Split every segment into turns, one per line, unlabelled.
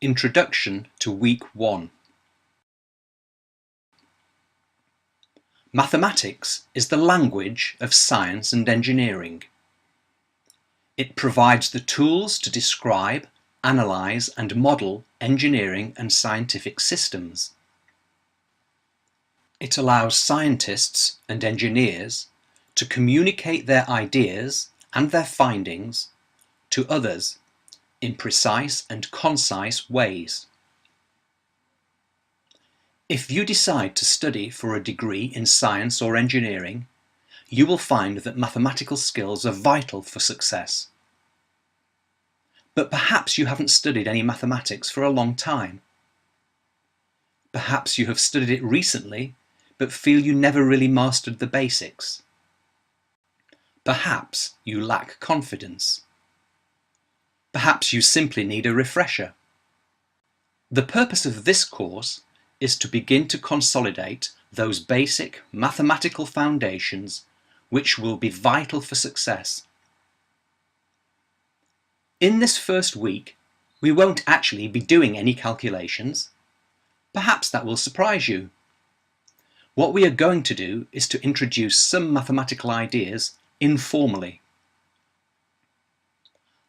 Introduction to Week 1. Mathematics is the language of science and engineering. It provides the tools to describe, analyse and model engineering and scientific systems. It allows scientists and engineers to communicate their ideas and their findings to others in precise and concise ways. If you decide to study for a degree in science or engineering, you will find that mathematical skills are vital for success. But perhaps you haven't studied any mathematics for a long time. Perhaps you have studied it recently, but feel you never really mastered the basics. Perhaps you lack confidence. Perhaps you simply need a refresher. The purpose of this course is to begin to consolidate those basic mathematical foundations which will be vital for success. In this first week, we won't actually be doing any calculations. Perhaps that will surprise you. What we are going to do is to introduce some mathematical ideas informally.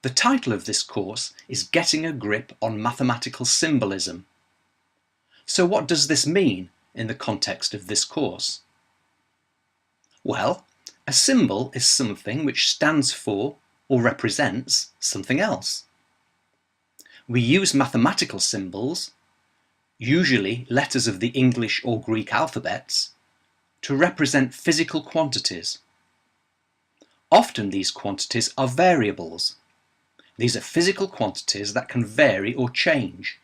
The title of this course is Getting a Grip on Mathematical Symbolism. So what does this mean in the context of this course? Well, a symbol is something which stands for or represents something else. We use mathematical symbols, usually letters of the English or Greek alphabets, to represent physical quantities. Often these quantities are variables. These are physical quantities that can vary or change.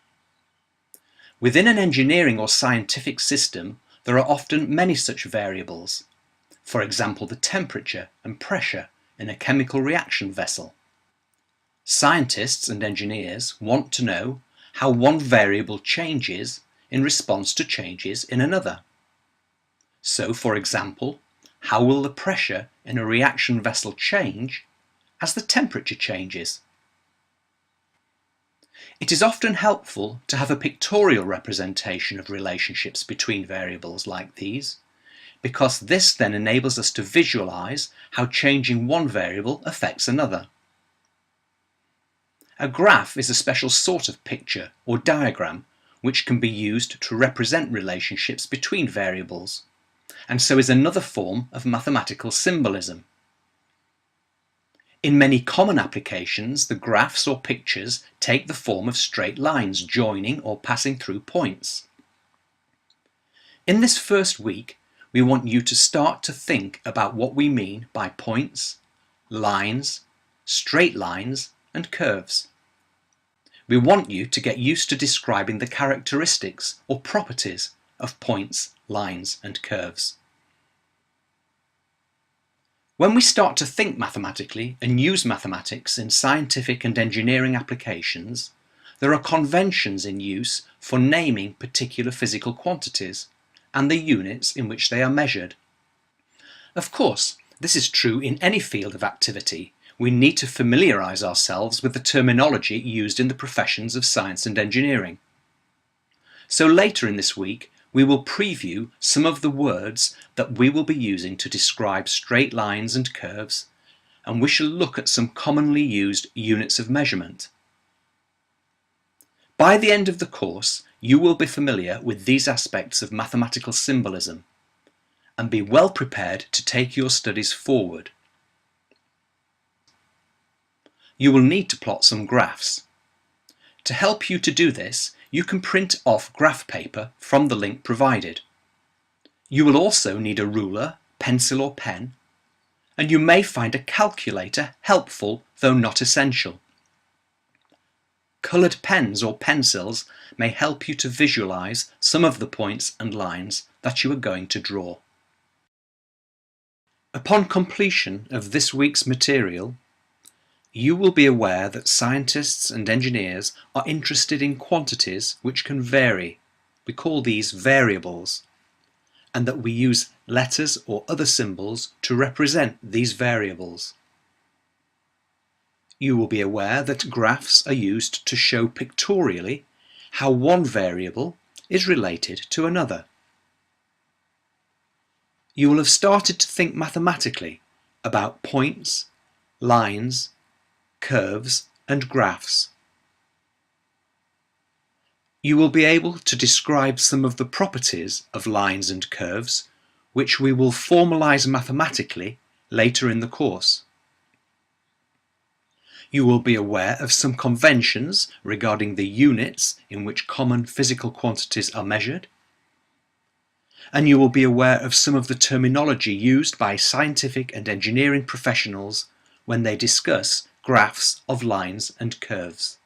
Within an engineering or scientific system, there are often many such variables. For example, the temperature and pressure in a chemical reaction vessel. Scientists and engineers want to know how one variable changes in response to changes in another. So, for example, how will the pressure in a reaction vessel change as the temperature changes? It is often helpful to have a pictorial representation of relationships between variables like these, because this then enables us to visualize how changing one variable affects another. A graph is a special sort of picture or diagram which can be used to represent relationships between variables, and so is another form of mathematical symbolism. In many common applications, the graphs or pictures take the form of straight lines joining or passing through points. In this first week, we want you to start to think about what we mean by points, lines, straight lines, and curves. We want you to get used to describing the characteristics or properties of points, lines, and curves. When we start to think mathematically and use mathematics in scientific and engineering applications, there are conventions in use for naming particular physical quantities and the units in which they are measured. Of course, this is true in any field of activity. We need to familiarise ourselves with the terminology used in the professions of science and engineering. So later in this week, we will preview some of the words that we will be using to describe straight lines and curves, and we shall look at some commonly used units of measurement. By the end of the course, you will be familiar with these aspects of mathematical symbolism and be well prepared to take your studies forward. You will need to plot some graphs. To help you to do this, you can print off graph paper from the link provided. You will also need a ruler, pencil or pen, and you may find a calculator helpful though not essential. Coloured pens or pencils may help you to visualise some of the points and lines that you are going to draw. Upon completion of this week's material, you will be aware that scientists and engineers are interested in quantities which can vary. We call these variables, and that we use letters or other symbols to represent these variables. You will be aware that graphs are used to show pictorially how one variable is related to another. You will have started to think mathematically about points, lines, curves, and graphs. You will be able to describe some of the properties of lines and curves, which we will formalize mathematically later in the course. You will be aware of some conventions regarding the units in which common physical quantities are measured, and you will be aware of some of the terminology used by scientific and engineering professionals when they discuss graphs of lines and curves.